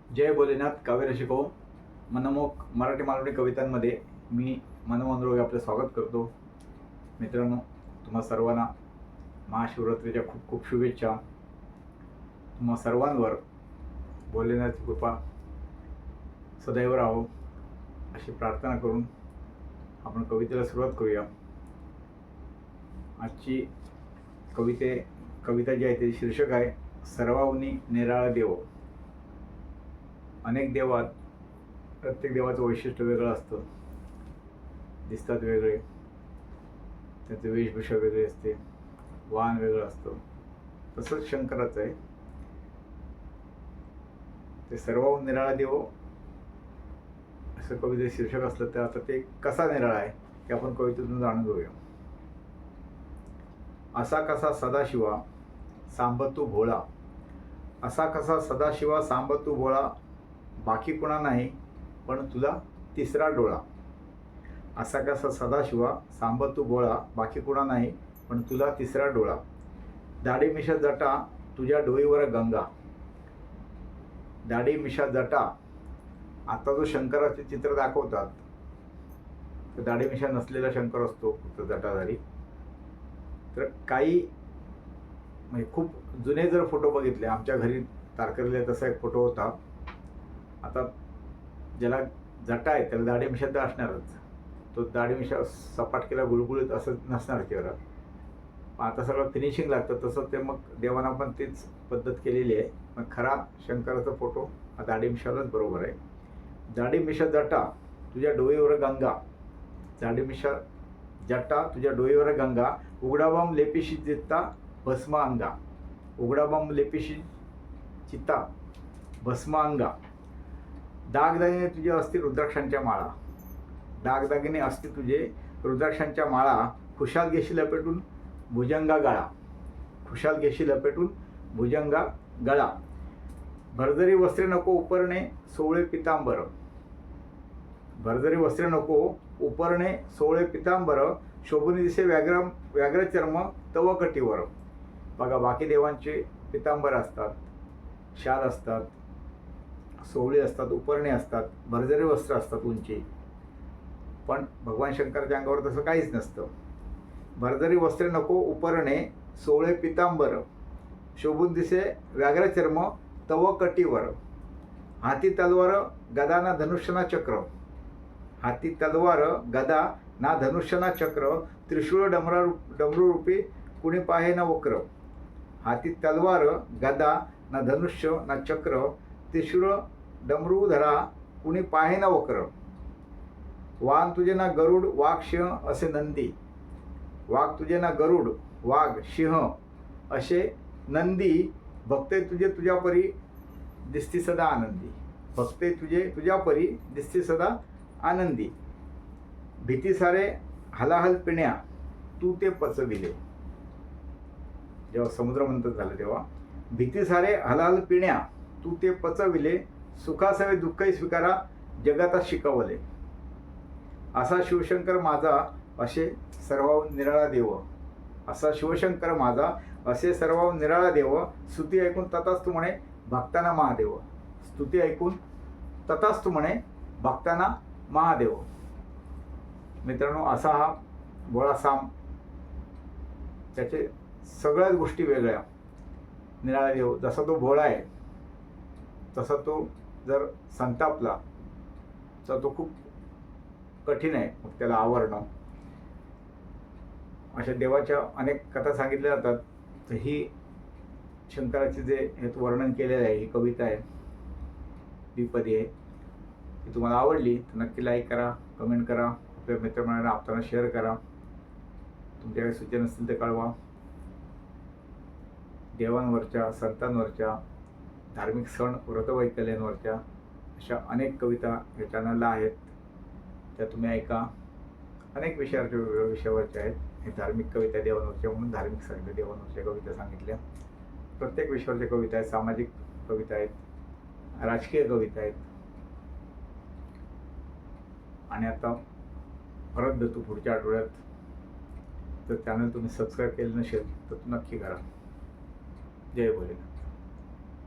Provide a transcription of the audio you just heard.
जय भोलेनाथ. काव्य रसिको, मनमोहक मराठी मालवणी कवितांमध्ये मी मनमोहन रोग आपलं स्वागत करतो. मित्रांनो, तुम्हा सर्वांना महाशिवरात्रीच्या खूप खूप शुभेच्छा. तुम्हा सर्वांवर भोलेनाथची कृपा सदैव राहो अशी प्रार्थना करून आपण कवितेला सुरुवात करूया. आजची कविता जी आहे ते शीर्षक आहे सर्वांनी निराळा देव. अनेक देवात प्रत्येक देवाचं वैशिष्ट्य वेगळं असतं, दिसतात वेगळे, त्यांची वेशभूषा वेगळी असते, वाहन वेगळं असतं. तसंच शंकराचं आहे, ते सर्व निराळा देव असं कवितेचं शीर्षक असलं तर आता ते कसा निराळा आहे हे आपण कवितेतून जाणून घेऊया. असा कसा सदाशिवा सांबतू भोळा, असा कसा सदाशिवा सांबतू भोळा, बाकी कुणा नाही पण तुला तिसरा डोळा. असा कसा सदाशिवा सांबतू भोळा, बाकी कुणा नाही पण तुला तिसरा डोळा. दाढी मिशा जटा तुझ्या डोईवर गंगा, दाढी मिशा जटा. आता जो शंकराचे चित्र दाखवतात तर दाढी मिशा नसलेला शंकर असतो, फक्त जटाधारी. तर काही म्हणजे खूप जुने जर फोटो बघितले, आमच्या घरी तारकर्लीला तसा एक फोटो होता. आता ज्याला जटा आहे त्याला दाढी मिशा तर असणारच, तो दाढी मिशा सपाट केला गुळगुळीत असं नसणार चेहरा. आता सगळं फिनिशिंग लागतं, तसं ते मग देवाना पण तीच पद्धत केलेली आहे. पण खरा शंकराचा फोटो हा दाढी मिशालाच बरोबर आहे. दाढी मिशा जटा तुझ्या डोईवर गंगा, दाढी मिशा जटा तुझ्या डोईवर गंगा. उघडाबाम लेपिशी चित्ता भस्म अंगा, उघडाबाम लेपिशी चित्ता भस्म अंगा. दागदागिने तुझे असतील रुद्राक्षांच्या माळा, दागदागिने असतील तुझे रुद्राक्षांच्या माळा. खुशाल घेशी लपेटून भुजंगा गळा, खुशाल घेशी लपेटून भुजंगा गळा. भरजरी वस्त्रे नको उपरणे सोवळे पितांबर, भरजरी वस्त्रे नको उपरणे सोवळे पितांबर. शोभून दिसे व्याघ्रचर्म तव कटीवर. बघा, बाकी देवांचे पितांबर असतात, शाल असतात, सोवळी असतात, उपरणे असतात, भरजरी वस्त्र असतात उंची. पण भगवान शंकराच्या अंगावर तसं काहीच नसतं. भरजरी वस्त्रे नको उपरणे सोवळे पितांबर. शोभून दिसे व्याघ्रचर्म तव कटीवर. हाती तलवार गदा ना धनुष्य ना चक्र, हाती तलवार गदा ना धनुष्य ना चक्र. त्रिशूळ डमरू रूपी कुणी पाहे ना वक्र, हाती तलवार गदा ना धनुष्य ना चक्र. त्रिशूळ डमरू धरा कुणी पाहे ना वक्र. वाघ तुझे ना गरुड वाघ सिंह असे नंदी, वाघ तुझे ना गरुड वाघ सिंह असे नंदी. भक्ते तुझे तुझ्या परी दिसती सदा आनंदी, भक्ते तुझे तुझ्या परी दिसती सदा आनंदी. भीती सारे हलाहल पिण्या तू ते पचविले, जेव्हा समुद्र मंथन झालं तेव्हा भीती सारे हलाहल पिण्या तू ते पचविले. सुखासवे दुःखही स्वीकारा जगाता शिकवले. असा शिवशंकर माझा असे सर्व निराळा देव, असा शिवशंकर माझा असे सर्व निराळा देव. स्तुती ऐकून तथास्तु म्हणे भक्तांना महादेव, स्तुती ऐकून तथास्तु म्हणे भक्तांना महादेव. मित्रांनो, असा हा भोळा साम, त्याचे सगळ्याच गोष्टी वेगळ्या. निराळा देव जसा तो भोळा आहे तसा तो जर संतापला तर तो खूप कठीण आहे मग त्याला आवरणं. अशा देवाच्या अनेक कथा सांगितल्या जातात. तर ही शंकराचे जे हे वर्णन केलेलं आहे, ही कविता आहे, द्विपदी आहे. ती तुम्हाला आवडली तर नक्की लाईक करा, कमेंट करा, आपल्या मित्रमंडळांना आपल्याला शेअर करा. तुमच्या काही सूचना असतील तर कळवा. देवांवरच्या, संतांवरच्या, धार्मिक सण व्रतवैकल्यांवरच्या अशा अनेक कविता या चॅनलला आहेत, त्या तुम्ही ऐका. अनेक विषयावरच्या आहेत. हे धार्मिक कविता देवांवरच्या म्हणून धार्मिक सांगितल्या, देवांवरच्या कविता सांगितल्या. प्रत्येक विषयावरच्या कविता आहेत, सामाजिक कविता आहेत, राजकीय कविता आहेत. आणि आता परत भेटू पुढच्या आठवड्यात. तर चॅनल तुम्ही सबस्क्राईब केलं नसेल तर नक्की करा. जय भोलेनाथ.